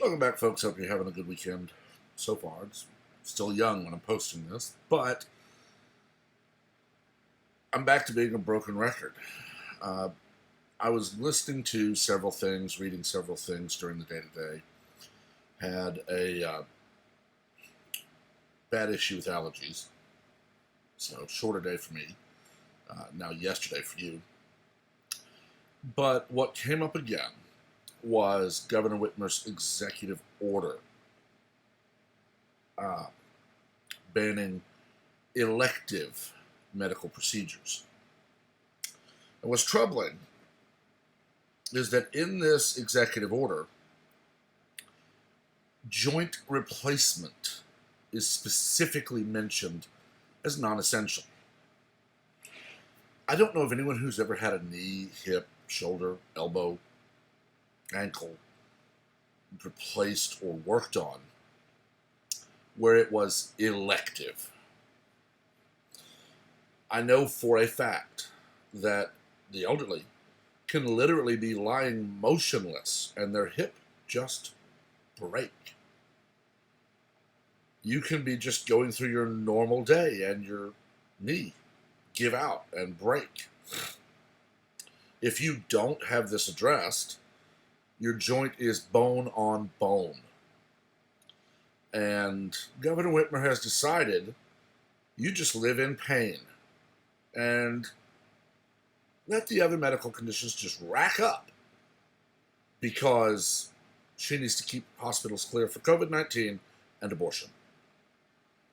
Welcome back, folks. Hope you're having a good weekend so far. It's still young when I'm posting this, but I'm back to being a broken record. Uh, I was listening to several things, reading several things during the day-to-day. Had a bad issue with allergies, so shorter day for me. Now yesterday for you. But what came up again was Governor Whitmer's executive order banning elective medical procedures. And what's troubling is that in this executive order, joint replacement is specifically mentioned as non-essential. I don't know of anyone who's ever had a knee, hip, shoulder, elbow, ankle replaced or worked on where it was elective. I know for a fact that the elderly can literally be lying motionless and their hip just break. You can be just going through your normal day and your knee give out and break. If you don't have this addressed, your joint is bone on bone. And Governor Whitmer has decided you just live in pain and let the other medical conditions just rack up because she needs to keep hospitals clear for COVID-19 and abortion.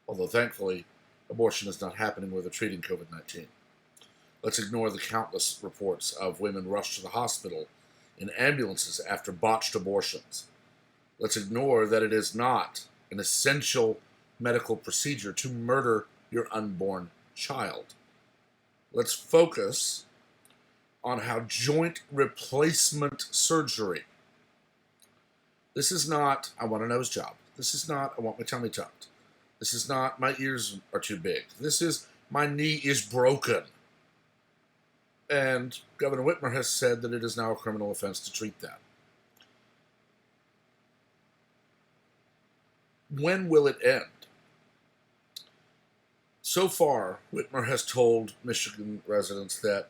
Although thankfully, abortion is not happening where they're treating COVID-19. Let's ignore the countless reports of women rushed to the hospital in ambulances after botched abortions. Let's ignore that it is not an essential medical procedure to murder your unborn child. Let's focus on how joint replacement surgery. This is not, I want a nose job. This is not, I want my tummy tucked. This is not, my ears are too big. This is, my knee is broken. And Governor Whitmer has said that it is now a criminal offense to treat that. When will it end? So far, Whitmer has told Michigan residents that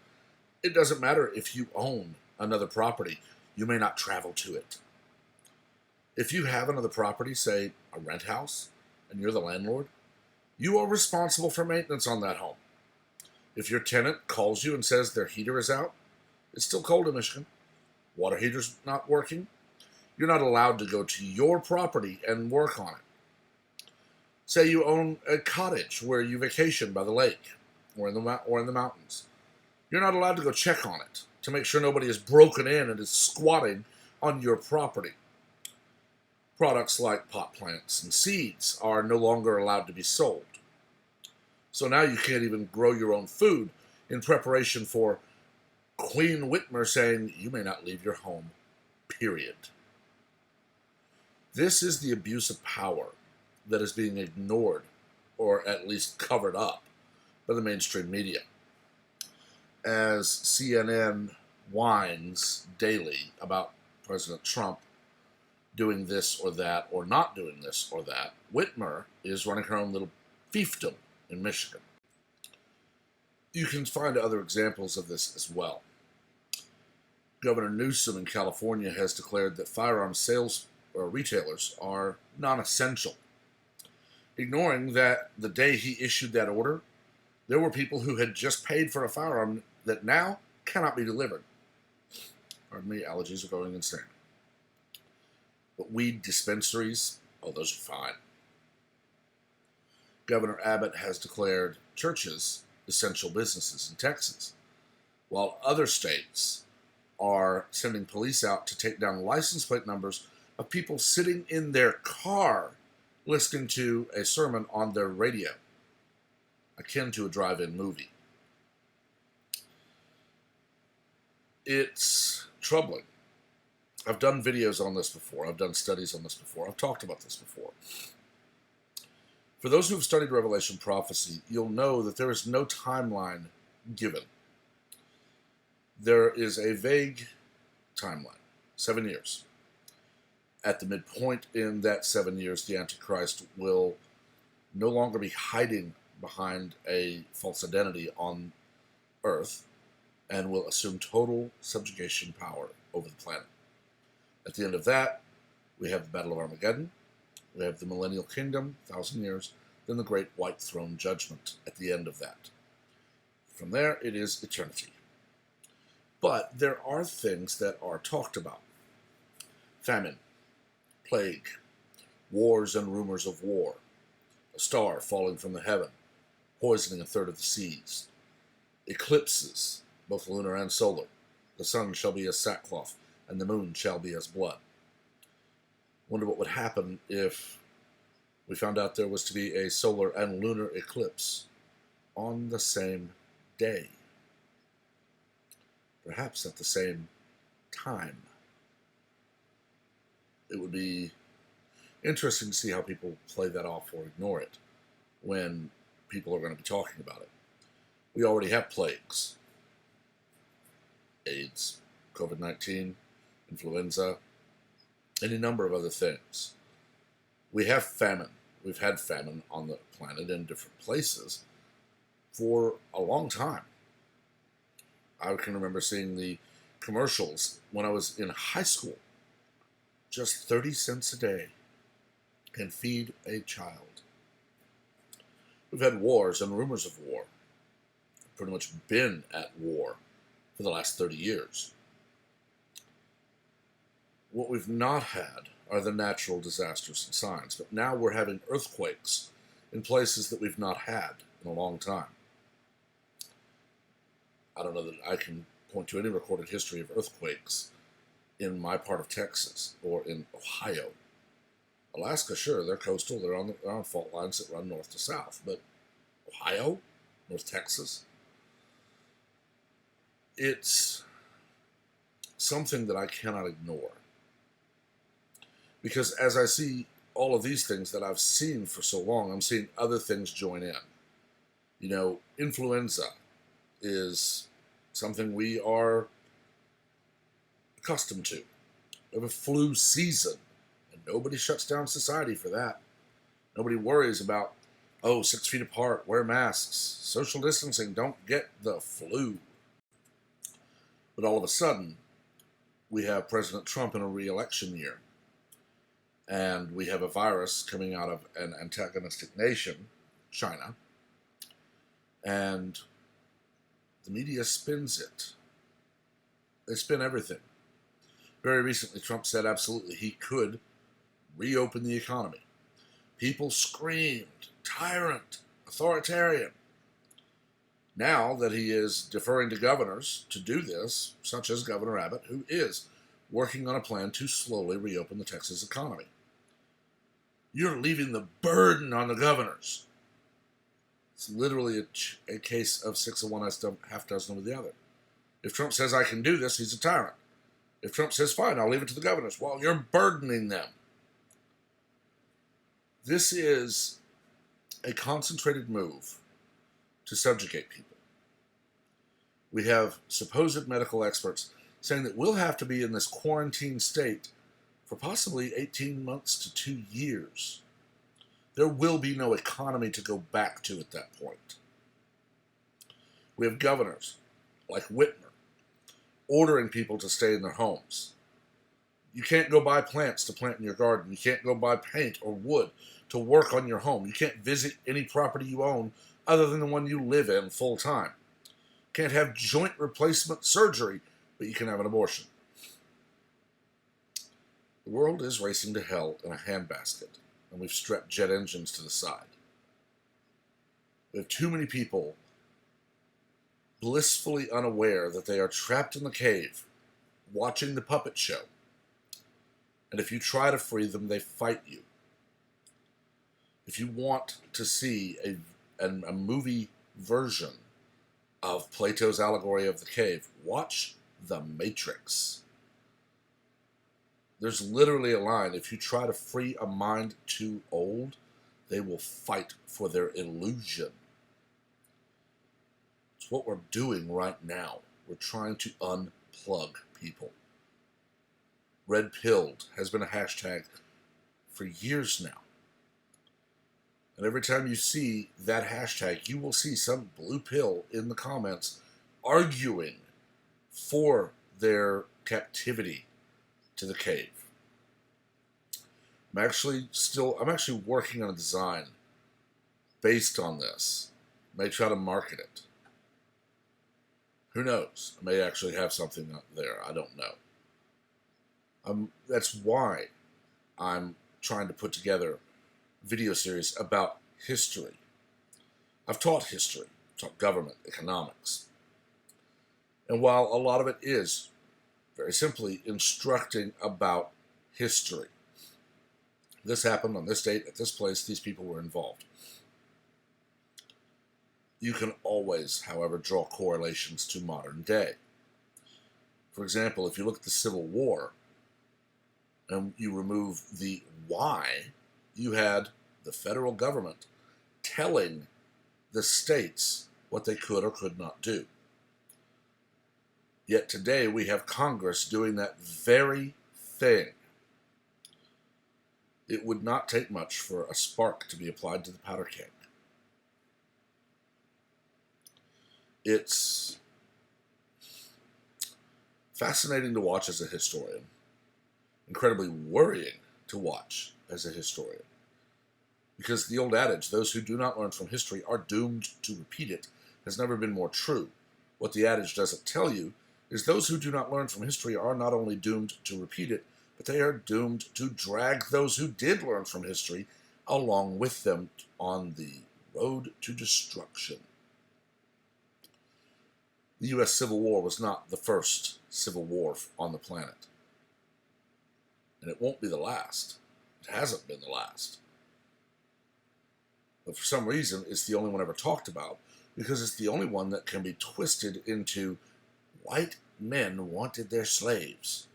it doesn't matter if you own another property, you may not travel to it. If you have another property, say a rent house, and you're the landlord, you are responsible for maintenance on that home. If your tenant calls you and says their heater is out, it's still cold in Michigan, water heater's not working, you're not allowed to go to your property and work on it. Say you own a cottage where you vacation by the lake or in the mountains. You're not allowed to go check on it to make sure nobody is broken in and is squatting on your property. Products like pot plants and seeds are no longer allowed to be sold. So now you can't even grow your own food in preparation for Queen Whitmer saying you may not leave your home, period. This is the abuse of power that is being ignored, or at least covered up, by the mainstream media. As CNN whines daily about President Trump doing this or that, or not doing this or that, Whitmer is running her own little fiefdom in Michigan. You can find other examples of this as well. Governor Newsom in California has declared that firearm sales retailers are non-essential, ignoring that the day he issued that order, there were people who had just paid for a firearm that now cannot be delivered. Pardon me, allergies are going insane. But weed dispensaries, oh, those are fine. Governor Abbott has declared churches essential businesses in Texas, while other states are sending police out to take down license plate numbers of people sitting in their car listening to a sermon on their radio, akin to a drive-in movie. It's troubling. I've done videos on this before. I've done studies on this before. I've talked about this before. For those who have studied Revelation prophecy, you'll know that there is no timeline given. There is a vague timeline, 7 years. At the midpoint in that 7 years, the Antichrist will no longer be hiding behind a false identity on Earth and will assume total subjugation power over the planet. At the end of that, we have the Battle of Armageddon, we have the Millennial Kingdom, 1,000 years, then the Great White Throne Judgment at the end of that. From there, it is eternity. But there are things that are talked about. Famine, plague, wars and rumors of war, a star falling from the heaven, poisoning a third of the seas, eclipses, both lunar and solar. The sun shall be as sackcloth, and the moon shall be as blood. Wonder what would happen if we found out there was to be a solar and lunar eclipse on the same day. Perhaps at the same time. It would be interesting to see how people play that off or ignore it when people are going to be talking about it. We already have plagues. AIDS, COVID-19, influenza, any number of other things. We have famine. We've had famine on the planet in different places for a long time. I can remember seeing the commercials when I was in high school. Just 30 cents a day can feed a child. We've had wars and rumors of war. We've pretty much been at war for the last 30 years. What we've not had are the natural disasters and signs, but now we're having earthquakes in places that we've not had in a long time. I don't know that I can point to any recorded history of earthquakes in my part of Texas or in Ohio. Alaska, sure, they're coastal, they're on fault lines that run north to south, but Ohio, North Texas, it's something that I cannot ignore. Because as I see all of these things that I've seen for so long, I'm seeing other things join in. You know, influenza is something we are accustomed to. We have a flu season, and nobody shuts down society for that. Nobody worries about, 6 feet apart, wear masks, social distancing, don't get the flu. But all of a sudden, we have President Trump in a re-election year. And we have a virus coming out of an antagonistic nation, China, and the media spins it. They spin everything. Very recently, Trump said absolutely he could reopen the economy. People screamed, tyrant, authoritarian. Now that he is deferring to governors to do this, such as Governor Abbott, who is working on a plan to slowly reopen the Texas economy. You're leaving the burden on the governors. It's literally a case of 6 of one, half dozen of the other. If Trump says I can do this, he's a tyrant. If Trump says fine, I'll leave it to the governors. Well, you're burdening them. This is a concentrated move to subjugate people. We have supposed medical experts saying that we'll have to be in this quarantine state for possibly 18 months to 2 years. There will be no economy to go back to at that point. We have governors like Whitmer ordering people to stay in their homes. You can't go buy plants to plant in your garden. You can't go buy paint or wood to work on your home. You can't visit any property you own other than the one you live in full time. You can't have joint replacement surgery, but you can have an abortion. The world is racing to hell in a handbasket, and we've strapped jet engines to the side. We have too many people blissfully unaware that they are trapped in the cave, watching the puppet show. And if you try to free them, they fight you. If you want to see a movie version of Plato's allegory of the cave, watch The Matrix. There's literally a line, if you try to free a mind too old, they will fight for their illusion. It's what we're doing right now. We're trying to unplug people. red pilled has been a hashtag for years now. And every time you see that hashtag, you will see some blue pill in the comments arguing for their captivity to the cave. I'm actually working on a design based on this. I may try to market it. Who knows? I may actually have something up there. I don't know. That's why I'm trying to put together a video series about history. I've taught history, taught government, economics. And while a lot of it is very simply instructing about history, this happened on this date, at this place, these people were involved. You can always, however, draw correlations to modern day. For example, if you look at the Civil War and you remove the why, you had the federal government telling the states what they could or could not do. Yet today we have Congress doing that very thing. It would not take much for a spark to be applied to the powder keg. It's fascinating to watch as a historian, incredibly worrying to watch as a historian, because the old adage, those who do not learn from history are doomed to repeat it, has never been more true. What the adage doesn't tell you is those who do not learn from history are not only doomed to repeat it, but they are doomed to drag those who did learn from history along with them on the road to destruction. The U.S. Civil War was not the first civil war on the planet. And it won't be the last. It hasn't been the last. But for some reason, it's the only one ever talked about, because it's the only one that can be twisted into white men wanted their slaves.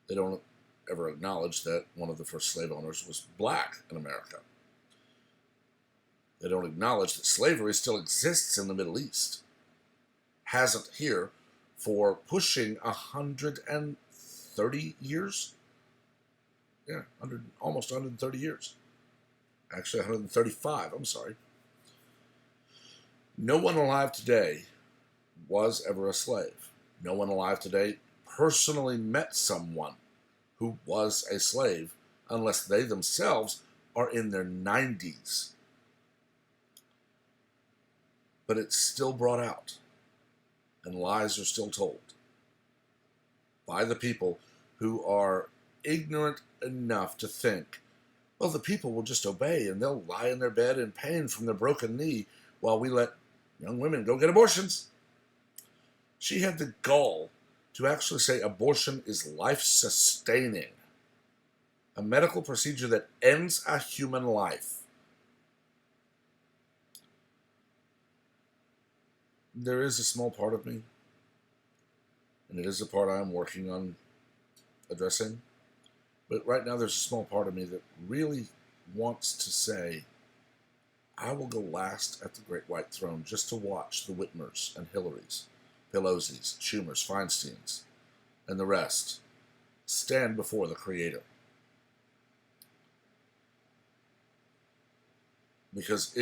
They don't ever acknowledge that one of the first slave owners was black in America. They don't acknowledge that slavery still exists in the Middle East. Hasn't here for pushing 130 years. Yeah, almost 130 years. Actually, 135, I'm sorry. No one alive today was ever a slave. No one alive today personally met someone who was a slave unless they themselves are in their 90s. But it's still brought out. And lies are still told by the people who are ignorant enough to think, well, the people will just obey and they'll lie in their bed in pain from their broken knee while we let young women go get abortions. She had the gall to actually say abortion is life-sustaining, a medical procedure that ends a human life. There is a small part of me, and it is a part I'm working on addressing, but right now there's a small part of me that really wants to say, I will go last at the Great White Throne just to watch the Whitmers and Hillarys, Pelosi's, Schumers, Feinsteins, and the rest stand before the Creator. Because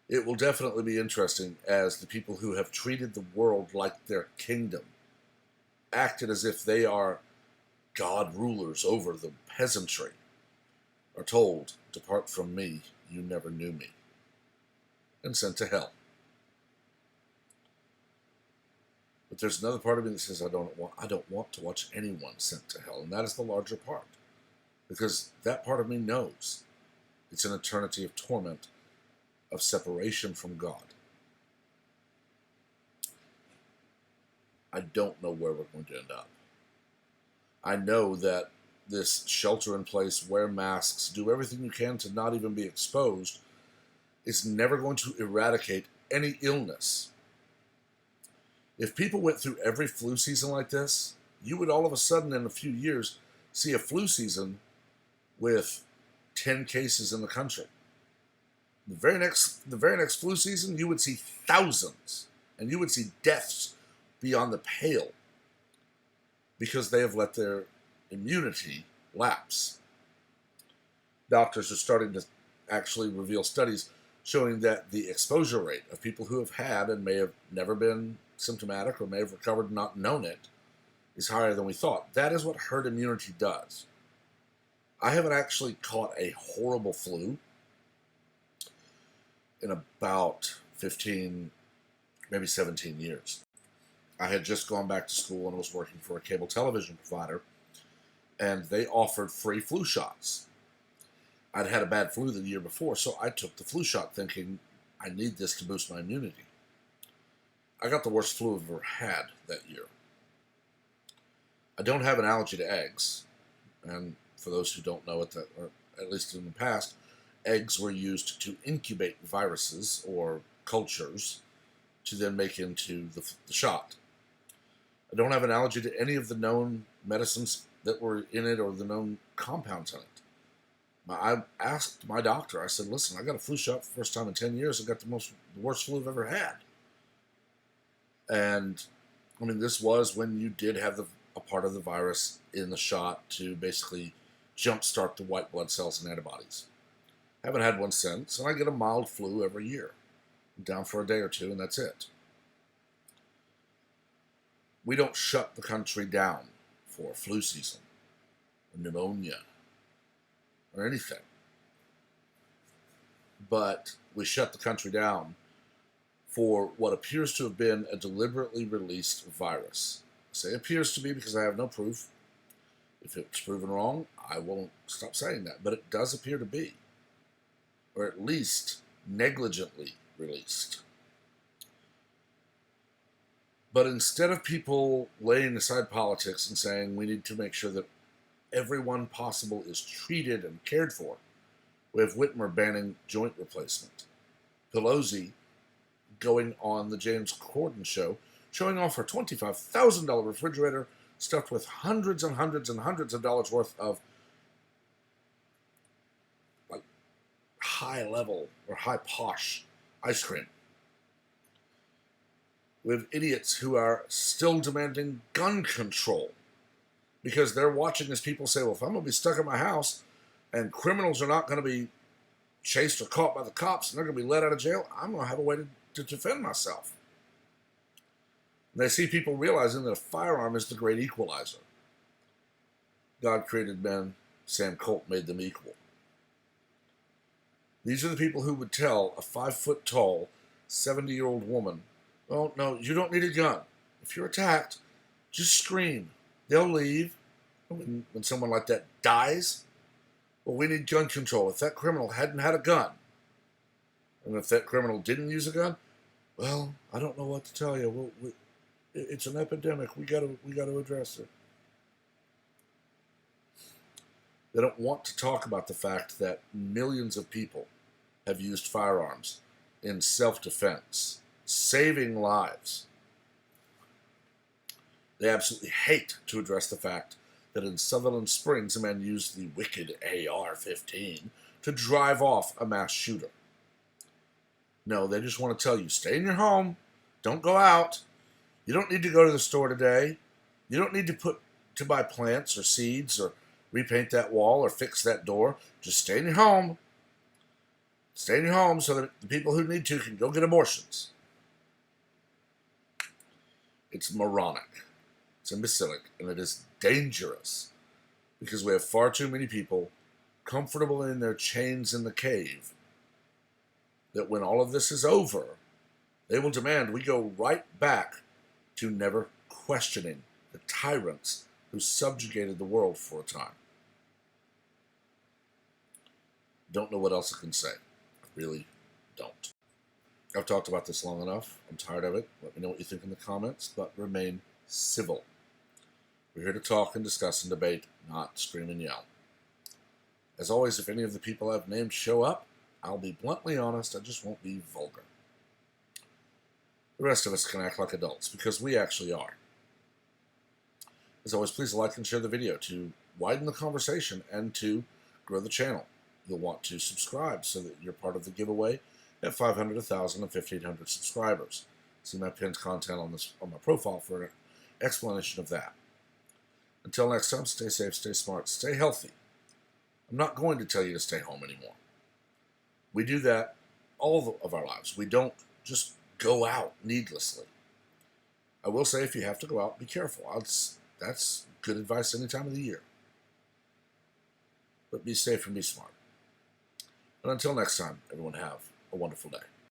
it will definitely be interesting as the people who have treated the world like their kingdom, acted as if they are God rulers over the peasantry, are told, depart from me, you never knew me, and sent to hell. But there's another part of me that says I don't want to watch anyone sent to hell, and that is the larger part, because that part of me knows it's an eternity of torment, of separation from God. I don't know where we're going to end up. I know that this shelter in place, wear masks, do everything you can to not even be exposed, is never going to eradicate any illness. If people went through every flu season like this, you would all of a sudden in a few years see a flu season with 10 cases in the country. The very next flu season, you would see thousands, and you would see deaths beyond the pale. because they have let their immunity lapse. Doctors are starting to actually reveal studies showing that the exposure rate of people who have had and may have never been symptomatic or may have recovered and not known it is higher than we thought. That is what herd immunity does. I haven't actually caught a horrible flu in about 15, maybe 17 years. I had just gone back to school and was working for a cable television provider, and they offered free flu shots. I'd had a bad flu the year before, so I took the flu shot thinking I need this to boost my immunity. I got the worst flu I've ever had that year. I don't have an allergy to eggs, and for those who don't know it, that, or at least in the past, eggs were used to incubate viruses or cultures to then make into the shot. I don't have an allergy to any of the known medicines that were in it or the known compounds in it. I asked my doctor, I said, listen, I got a flu shot for the first time in 10 years. I got the worst flu I've ever had. And, I mean, this was when you did have a part of the virus in the shot to basically jumpstart the white blood cells and antibodies. Haven't had one since, and I get a mild flu every year. I'm down for a day or two, and that's it. We don't shut the country down for flu season, or pneumonia, or anything. But we shut the country down for what appears to have been a deliberately released virus. I say appears to be because I have no proof. If it's proven wrong, I won't stop saying that. But it does appear to be, or at least negligently released. But instead of people laying aside politics and saying we need to make sure that everyone possible is treated and cared for, we have Whitmer banning joint replacement. Pelosi going on the James Corden show, showing off her $25,000 refrigerator stuffed with hundreds and hundreds and hundreds of dollars worth of like high level or high posh ice cream. We have idiots who are still demanding gun control because they're watching as people say, well, if I'm going to be stuck in my house and criminals are not going to be chased or caught by the cops and they're going to be let out of jail, I'm going to have a way to defend myself. And they see people realizing that a firearm is the great equalizer. God created men, Sam Colt made them equal. These are the people who would tell a 5-foot-tall, 70-year-old woman, oh, no, you don't need a gun. If you're attacked, just scream. They'll leave. When someone like that dies, well, we need gun control. If that criminal hadn't had a gun, and if that criminal didn't use a gun, well, I don't know what to tell you. It's an epidemic. We got to address it. They don't want to talk about the fact that millions of people have used firearms in self-defense, saving lives. They absolutely hate to address the fact that in Sutherland Springs, a man used the wicked AR-15 to drive off a mass shooter. No, they just want to tell you, stay in your home, don't go out, you don't need to go to the store today, you don't need to buy plants or seeds or repaint that wall or fix that door, just stay in your home. Stay in your home so that the people who need to can go get abortions. It's moronic. It's imbecilic, and it is dangerous because we have far too many people comfortable in their chains in the cave that when all of this is over, they will demand we go right back to never questioning the tyrants who subjugated the world for a time. Don't know what else I can say. I really don't. I've talked about this long enough. I'm tired of it. Let me know what you think in the comments, but remain civil. We're here to talk and discuss and debate, not scream and yell. As always, if any of the people I've named show up, I'll be bluntly honest, I just won't be vulgar. The rest of us can act like adults, because we actually are. As always, please like and share the video to widen the conversation and to grow the channel. You'll want to subscribe so that you're part of the giveaway at 500, 1,000, and 1,500 subscribers. See my pinned content on my profile for an explanation of that. Until next time, stay safe, stay smart, stay healthy. I'm not going to tell you to stay home anymore. We do that all of our lives. We don't just go out needlessly. I will say, if you have to go out, be careful. That's good advice any time of the year. But be safe and be smart. And until next time, everyone have a wonderful day.